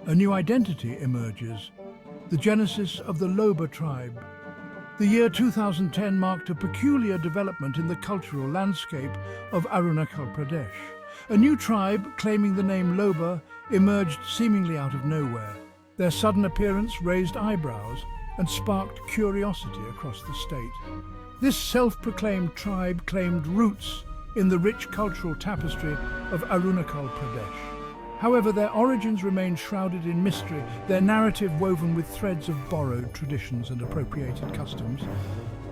a new identity emerges, the genesis of the Lhoba tribe. The year 2010 marked a peculiar development in the cultural landscape of Arunachal Pradesh. A new tribe, claiming the name Lhoba, emerged seemingly out of nowhere. Their sudden appearance raised eyebrows and sparked curiosity across the state. This self-proclaimed tribe claimed roots in the rich cultural tapestry of Arunachal Pradesh. However, their origins remained shrouded in mystery, their narrative woven with threads of borrowed traditions and appropriated customs.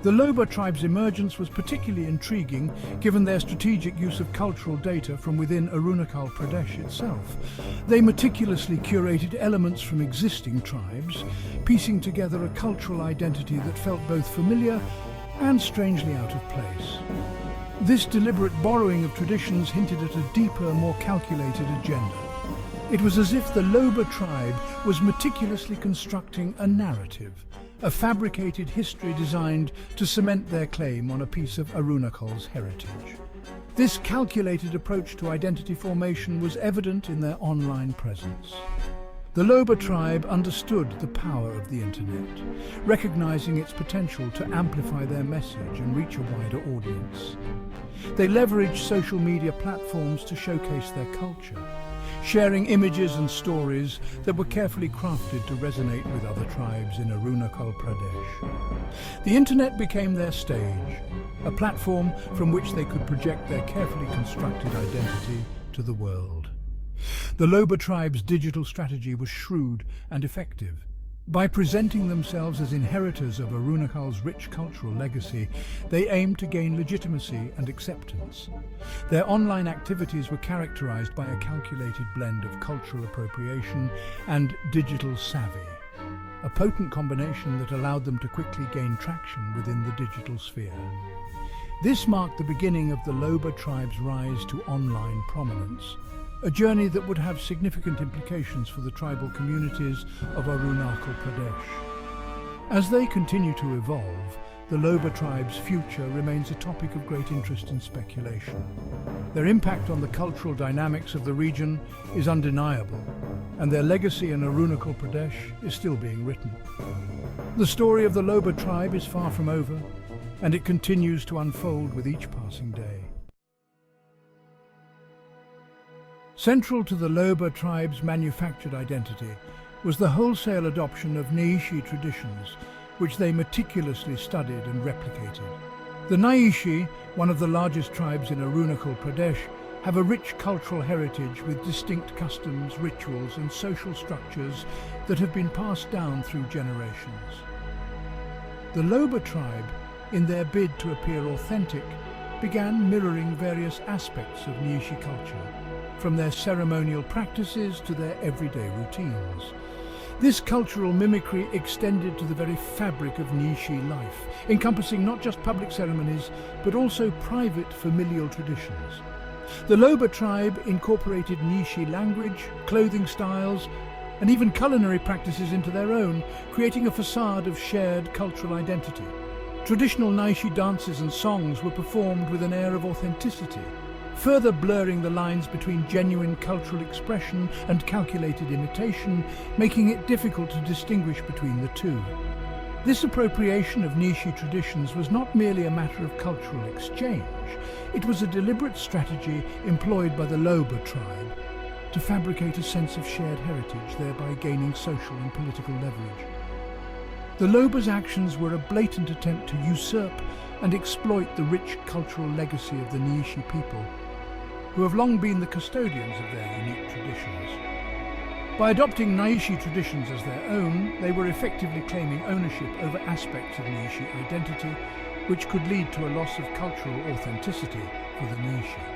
The Lhoba tribe's emergence was particularly intriguing given their strategic use of cultural data from within Arunachal Pradesh itself. They meticulously curated elements from existing tribes, piecing together a cultural identity that felt both familiar and strangely out of place. This deliberate borrowing of traditions hinted at a deeper, more calculated agenda. It was as if the Lhoba tribe was meticulously constructing a narrative, a fabricated history designed to cement their claim on a piece of Arunachal's heritage. This calculated approach to identity formation was evident in their online presence. The Lhoba tribe understood the power of the internet, recognizing its potential to amplify their message and reach a wider audience. They leveraged social media platforms to showcase their culture, sharing images and stories that were carefully crafted to resonate with other tribes in Arunachal Pradesh. The internet became their stage, a platform from which they could project their carefully constructed identity to the world. The Lhoba tribe's digital strategy was shrewd and effective. By presenting themselves as inheritors of Arunachal's rich cultural legacy, they aimed to gain legitimacy and acceptance. Their online activities were characterized by a calculated blend of cultural appropriation and digital savvy, a potent combination that allowed them to quickly gain traction within the digital sphere. This marked the beginning of the Lhoba tribe's rise to online prominence, a journey that would have significant implications for the tribal communities of Arunachal Pradesh. As they continue to evolve, the Lhoba tribe's future remains a topic of great interest and speculation. Their impact on the cultural dynamics of the region is undeniable, and their legacy in Arunachal Pradesh is still being written. The story of the Lhoba tribe is far from over, and it continues to unfold with each passing day. Central to the Lhoba tribe's manufactured identity was the wholesale adoption of Nyishi traditions, which they meticulously studied and replicated. The Nyishi, one of the largest tribes in Arunachal Pradesh, have a rich cultural heritage with distinct customs, rituals and social structures that have been passed down through generations. The Lhoba tribe, in their bid to appear authentic, began mirroring various aspects of Nyishi culture, from their ceremonial practices to their everyday routines. This cultural mimicry extended to the very fabric of Nyishi life, encompassing not just public ceremonies, but also private familial traditions. The Lhoba tribe incorporated Nyishi language, clothing styles, and even culinary practices into their own, creating a facade of shared cultural identity. Traditional Nyishi dances and songs were performed with an air of authenticity, further blurring the lines between genuine cultural expression and calculated imitation, making it difficult to distinguish between the two. This appropriation of Nyishi traditions was not merely a matter of cultural exchange, it was a deliberate strategy employed by the Lhoba tribe to fabricate a sense of shared heritage, thereby gaining social and political leverage. The Lhoba's actions were a blatant attempt to usurp and exploit the rich cultural legacy of the Nyishi people, who have long been the custodians of their unique traditions. By adopting Nyishi traditions as their own, they were effectively claiming ownership over aspects of Nyishi identity, which could lead to a loss of cultural authenticity for the Nyishi.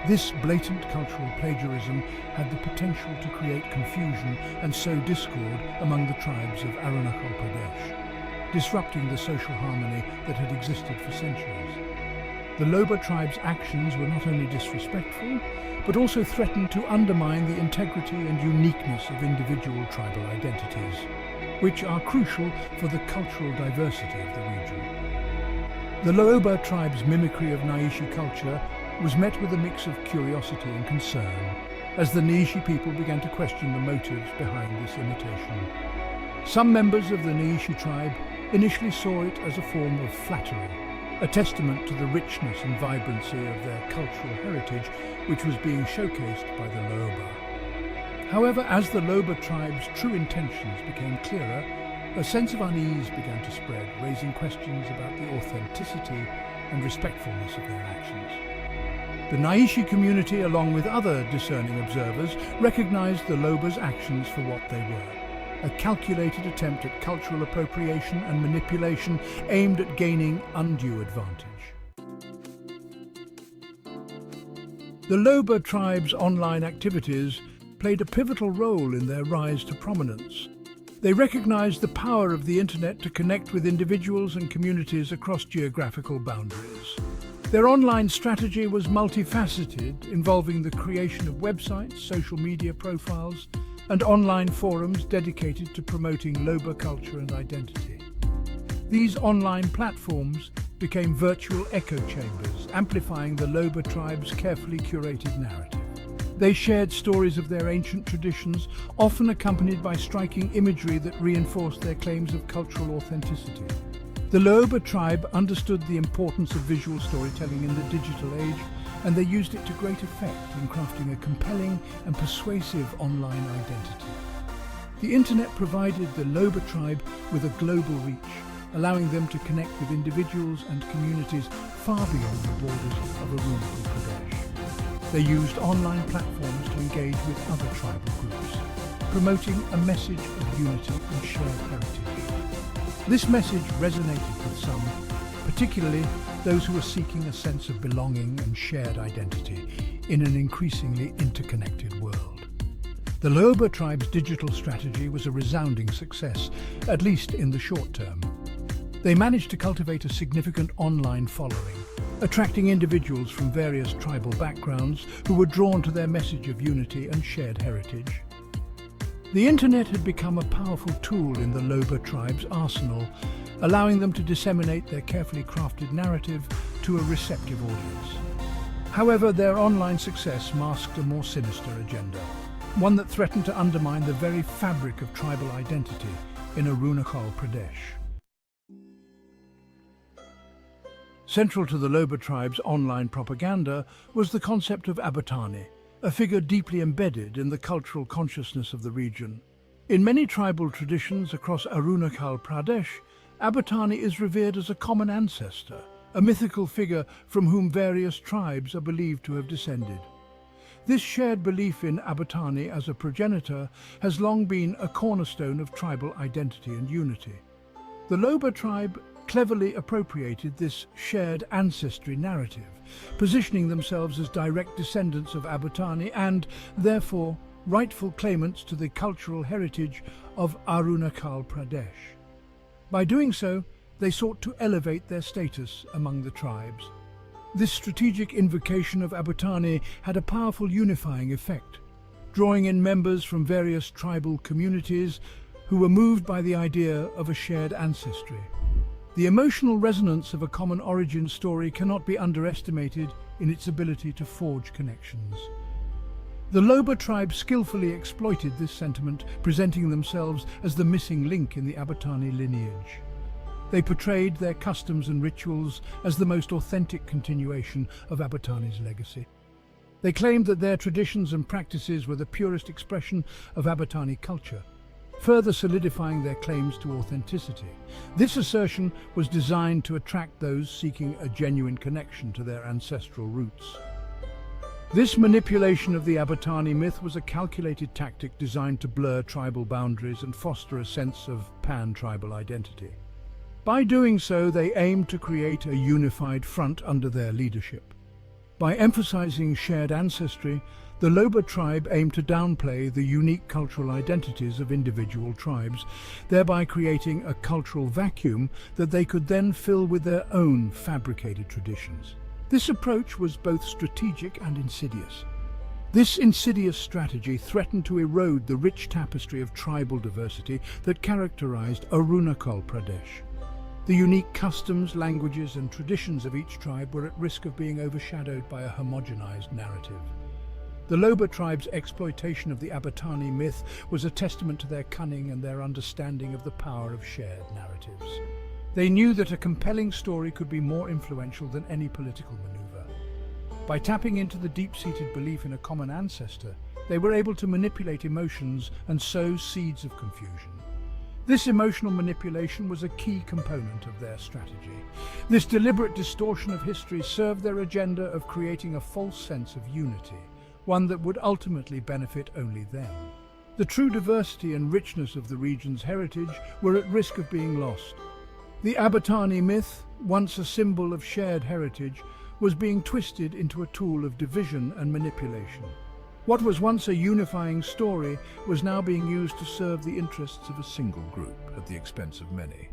This blatant cultural plagiarism had the potential to create confusion and sow discord among the tribes of Arunachal Pradesh, disrupting the social harmony that had existed for centuries. The Lhoba tribe's actions were not only disrespectful, but also threatened to undermine the integrity and uniqueness of individual tribal identities, which are crucial for the cultural diversity of the region. The Lhoba tribe's mimicry of Nyishi culture was met with a mix of curiosity and concern. as the Nyishi people began to question the motives behind this imitation. Some members of the Nyishi tribe initially saw it as a form of flattery, a testament to the richness and vibrancy of their cultural heritage, which was being showcased by the Lhoba. However, as the Lhoba tribe's true intentions became clearer, a sense of unease began to spread, raising questions about the authenticity and respectfulness of their actions. The Nyishi community, along with other discerning observers, recognized the Lhoba's actions for what they were: a calculated attempt at cultural appropriation and manipulation aimed at gaining undue advantage. The Lhoba tribe's online activities played a pivotal role in their rise to prominence. They recognized the power of the internet to connect with individuals and communities across geographical boundaries. Their online strategy was multifaceted, involving the creation of websites, social media profiles, and online forums dedicated to promoting Lhoba culture and identity. These online platforms became virtual echo chambers, amplifying the Lhoba tribe's carefully curated narrative. They shared stories of their ancient traditions, often accompanied by striking imagery that reinforced their claims of cultural authenticity. The Lhoba tribe understood the importance of visual storytelling in the digital age, and they used it to great effect in crafting a compelling and persuasive online identity. The internet provided the Lhoba tribe with a global reach, allowing them to connect with individuals and communities far beyond the borders of Arunachal Pradesh. They used online platforms to engage with other tribal groups, promoting a message of unity and shared heritage. This message resonated with some, particularly those who were seeking a sense of belonging and shared identity in an increasingly interconnected world. The Lhoba tribe's digital strategy was a resounding success, at least in the short term. They managed to cultivate a significant online following, attracting individuals from various tribal backgrounds who were drawn to their message of unity and shared heritage. The internet had become a powerful tool in the Lhoba tribe's arsenal, allowing them to disseminate their carefully crafted narrative to a receptive audience. However, their online success masked a more sinister agenda, one that threatened to undermine the very fabric of tribal identity in Arunachal Pradesh. Central to the Lhoba tribe's online propaganda was the concept of Abotani, a figure deeply embedded in the cultural consciousness of the region. In many tribal traditions across Arunachal Pradesh, Abotani is revered as a common ancestor, a mythical figure from whom various tribes are believed to have descended. This shared belief in Abotani as a progenitor has long been a cornerstone of tribal identity and unity. The Lhoba tribe cleverly appropriated this shared ancestry narrative, positioning themselves as direct descendants of Abotani and, therefore, rightful claimants to the cultural heritage of Arunachal Pradesh. By doing so, they sought to elevate their status among the tribes. This strategic invocation of Abotani had a powerful unifying effect, drawing in members from various tribal communities who were moved by the idea of a shared ancestry. The emotional resonance of a common origin story cannot be underestimated in its ability to forge connections. The Lhoba tribe skillfully exploited this sentiment, presenting themselves as the missing link in the Abotani lineage. They portrayed their customs and rituals as the most authentic continuation of Abotani's legacy. They claimed that their traditions and practices were the purest expression of Abotani culture, further solidifying their claims to authenticity. This assertion was designed to attract those seeking a genuine connection to their ancestral roots. This manipulation of the Abotani myth was a calculated tactic designed to blur tribal boundaries and foster a sense of pan-tribal identity. By doing so, they aimed to create a unified front under their leadership. By emphasizing shared ancestry, the Lhoba tribe aimed to downplay the unique cultural identities of individual tribes, thereby creating a cultural vacuum that they could then fill with their own fabricated traditions. This approach was both strategic and insidious. This insidious strategy threatened to erode the rich tapestry of tribal diversity that characterized Arunachal Pradesh. The unique customs, languages, and traditions of each tribe were at risk of being overshadowed by a homogenized narrative. The Lhoba tribe's exploitation of the Abotani myth was a testament to their cunning and their understanding of the power of shared narratives. They knew that a compelling story could be more influential than any political maneuver. By tapping into the deep-seated belief in a common ancestor, they were able to manipulate emotions and sow seeds of confusion. This emotional manipulation was a key component of their strategy. This deliberate distortion of history served their agenda of creating a false sense of unity, one that would ultimately benefit only them. The true diversity and richness of the region's heritage were at risk of being lost. The Abotani myth, once a symbol of shared heritage, was being twisted into a tool of division and manipulation. What was once a unifying story was now being used to serve the interests of a single group at the expense of many.